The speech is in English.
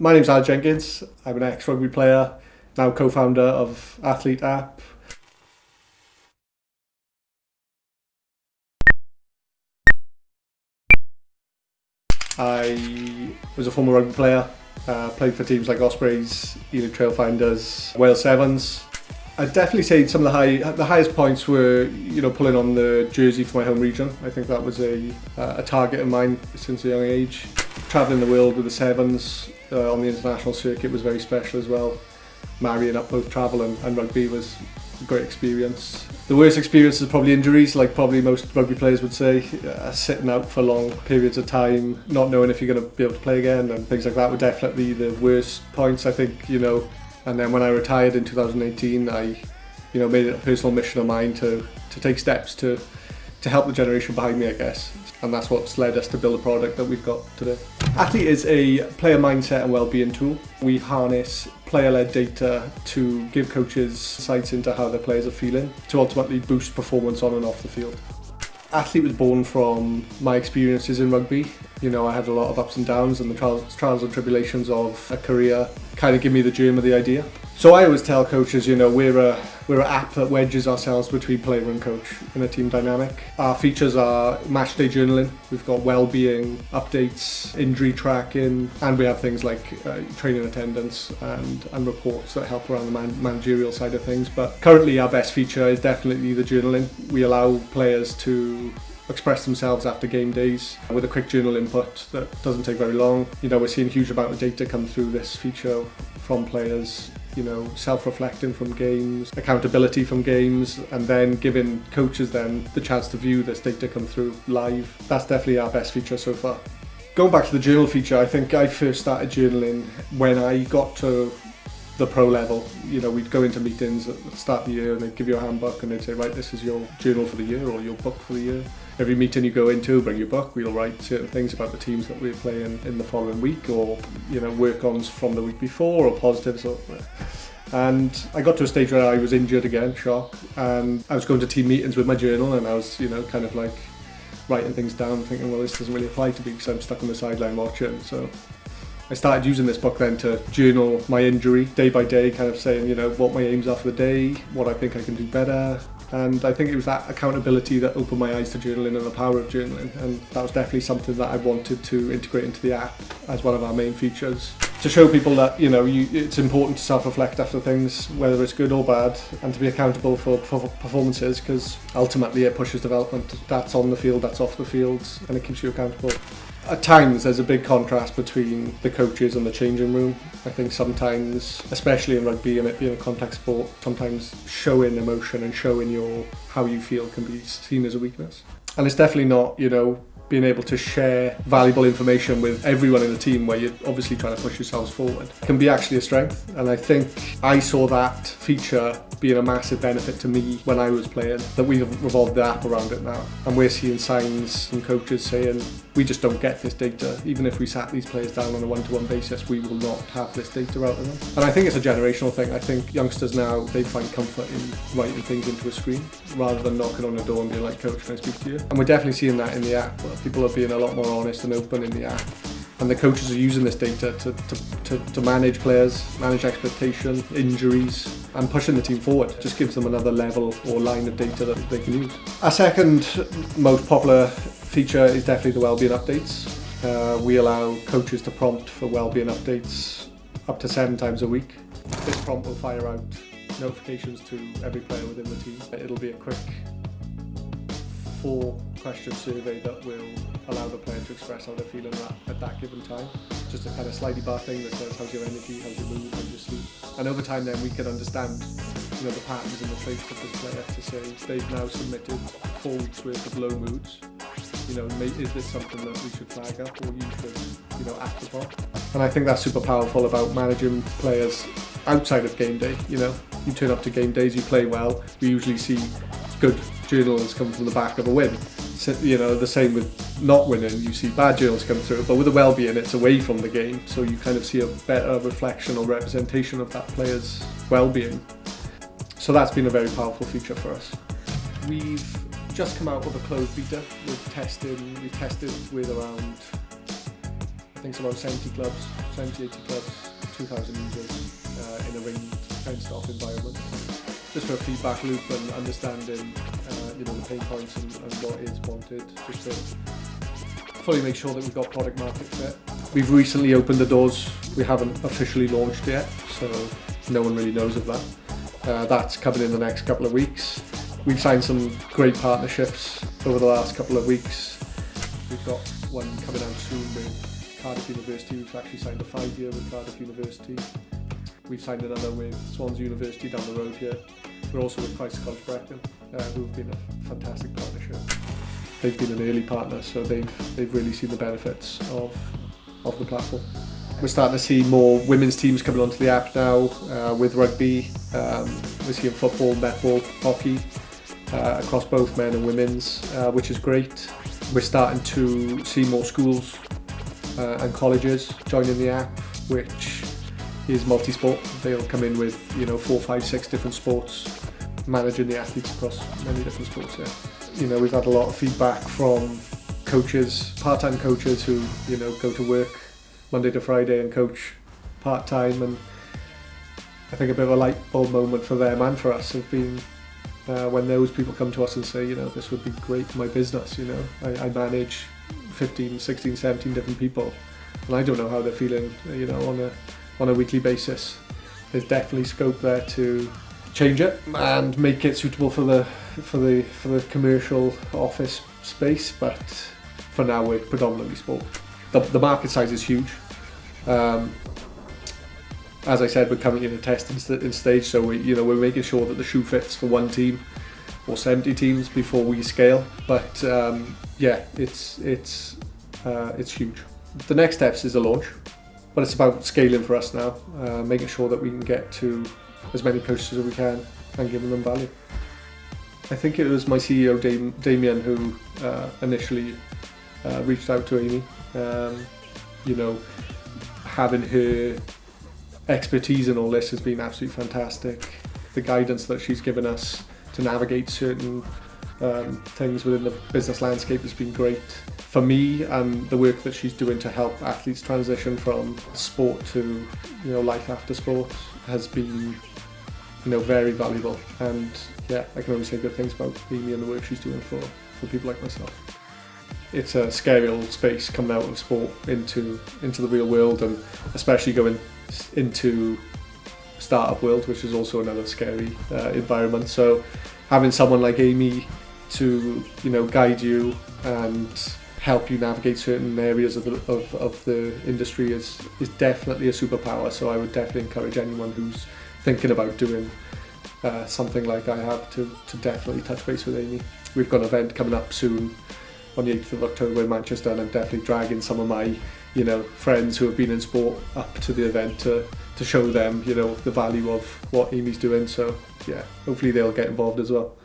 My name's Aled Jenkins. I'm an ex-rugby player, now co-founder of ATHLEET app. I was a former rugby player, played for teams like Ospreys, Elite Trailfinders, Wales Sevens. I'd definitely say some of the highest points were, pulling on the jersey for my home region. I think that was a target of mine since a young age. Travelling the world with the Sevens on the international circuit was very special as well. Marrying up both travel and rugby was a great experience. The worst experience is probably injuries, like probably most rugby players would say, sitting out for long periods of time, not knowing if you're going to be able to play again, and things like that were definitely the worst points, I think, And then when I retired in 2018, I made it a personal mission of mine to take steps to help the generation behind me, I guess. And that's what's led us to build a product that we've got today. ATHLEET is a player mindset and wellbeing tool. We harness player-led data to give coaches insights into how their players are feeling to ultimately boost performance on and off the field. ATHLEET was born from my experiences in rugby. I had a lot of ups and downs, and the trials and tribulations of a career kind of give me the germ of the idea. So I always tell coaches, we're an app that wedges ourselves between player and coach in a team dynamic. Our features are match day journaling. We've got wellbeing updates, injury tracking, and we have things like training attendance and reports that help around the managerial side of things. But currently our best feature is definitely the journaling. We allow players to express themselves after game days with a quick journal input that doesn't take very long. We're seeing a huge amount of data come through this feature from players, self-reflecting from games, accountability from games, and then giving coaches then the chance to view this data come through live. That's definitely our best feature so far. Going back to the journal feature, I think I first started journaling when I got to the pro level. We'd go into meetings at the start of the year and they'd give you a handbook and they'd say, right, this is your journal for the year or your book for the year. Every meeting you go into, bring your book, we'll write certain things about the teams that we're playing in the following week, or work-ons from the week before, or positives. And I got to a stage where I was injured again, shock, and I was going to team meetings with my journal, and I was kind of like writing things down, thinking, well, this doesn't really apply to me because I'm stuck on the sideline watching. So I started using this book then to journal my injury day by day, kind of saying, what my aims are for the day, what I think I can do better. And I think it was that accountability that opened my eyes to journaling and the power of journaling. And that was definitely something that I wanted to integrate into the app as one of our main features. To show people that, it's important to self-reflect after things, whether it's good or bad, and to be accountable for performances, because ultimately it pushes development. That's on the field, that's off the field, and it keeps you accountable. At times there's a big contrast between the coaches and the changing room. I think sometimes, especially in rugby and it being a contact sport, sometimes showing emotion and showing how you feel can be seen as a weakness. And it's definitely not, being able to share valuable information with everyone in the team where you're obviously trying to push yourselves forward can be actually a strength. And I think I saw that feature being a massive benefit to me when I was playing, that we've revolved the app around it now. And we're seeing signs from coaches saying, we just don't get this data. Even if we sat these players down on a one-to-one basis, we will not have this data out of them. And I think it's a generational thing. I think youngsters now, they find comfort in writing things into a screen rather than knocking on the door and being like, coach, can I speak to you? And we're definitely seeing that in the app. People are being a lot more honest and open in the app. And the coaches are using this data to manage players, manage expectation, injuries, and pushing the team forward. It just gives them another level or line of data that they can use. Our second most popular feature is definitely the wellbeing updates. We allow coaches to prompt for wellbeing updates up to 7 times a week. This prompt will fire out notifications to every player within the team. It'll be a quick 4-question survey that will allow the player to express how they're feeling at that given time. Just a kind of slidey bar thing that says how's your energy, how's your mood, how's your sleep. And over time then we can understand the patterns and the traits of this player to say they've now submitted 4 weeks worth of low moods. Is this something that we should flag up or you should act upon? And I think that's super powerful about managing players outside of game day. You turn up to game days, you play well, we usually see good journals come from the back of a win. So, the same with not winning, you see bad journals come through, but with the wellbeing it's away from the game, so you kind of see a better reflection or representation of that player's wellbeing. So that's been a very powerful feature for us. We've just come out with a closed beta. We've tested with around think it's about 70 clubs, 70, 80 clubs, 2,000 users in a ringed fenced off environment. Just for a feedback loop and understanding the pain points and what is wanted, just to fully make sure that we've got product market fit. We've recently opened the doors. We haven't officially launched yet, so no one really knows of that. That's coming in the next couple of weeks. We've signed some great partnerships over the last couple of weeks. We've got one coming out soon with Cardiff University. We've actually signed a 5-year with Cardiff University. We've signed another with Swansea University down the road here. We're also with Christ College Brecon, who've been a fantastic partnership. They've been an early partner, so they've really seen the benefits of the platform. We're starting to see more women's teams coming onto the app now with rugby. We're seeing football, netball, hockey across both men and women's, which is great. We're starting to see more schools and colleges joining the app, which is multi-sport. They'll come in with 4, 5, 6 different sports, managing the athletes across many different sports. Yeah. We've had a lot of feedback from coaches, part-time coaches who go to work Monday to Friday and coach part-time, and I think a bit of a light bulb moment for them and for us have been when those people come to us and say, this would be great for my business. I manage 15, 16, 17 different people, and I don't know how they're feeling on a weekly basis. There's definitely scope there to change it and make it suitable for the commercial office space, but for now we're predominantly sport. The market size is huge. As I said, we're currently in a testing stage, so we're making sure that the shoe fits for one team or 70 teams before we scale. But it's huge. The next steps is a launch, but it's about scaling for us now, making sure that we can get to as many coaches as we can and giving them value. I think it was my CEO Damien who initially reached out to Amy. Having her expertise in all this has been absolutely fantastic. The guidance that she's given us to navigate certain things within the business landscape has been great. For me, and the work that she's doing to help athletes transition from sport to life after sport has been very valuable. And I can only say good things about Amy and the work she's doing for people like myself. It's a scary old space coming out of sport into the real world, and especially going into startup world, which is also another scary environment. So having someone like Amy to guide you and help you navigate certain areas of the industry is definitely a superpower. So I would definitely encourage anyone who's thinking about doing something like I have to definitely touch base with Amy. We've got an event coming up soon on the 8th of October in Manchester, and I'm definitely dragging some of my friends who have been in sport up to the event to show them the value of what Amy's doing. So hopefully they'll get involved as well.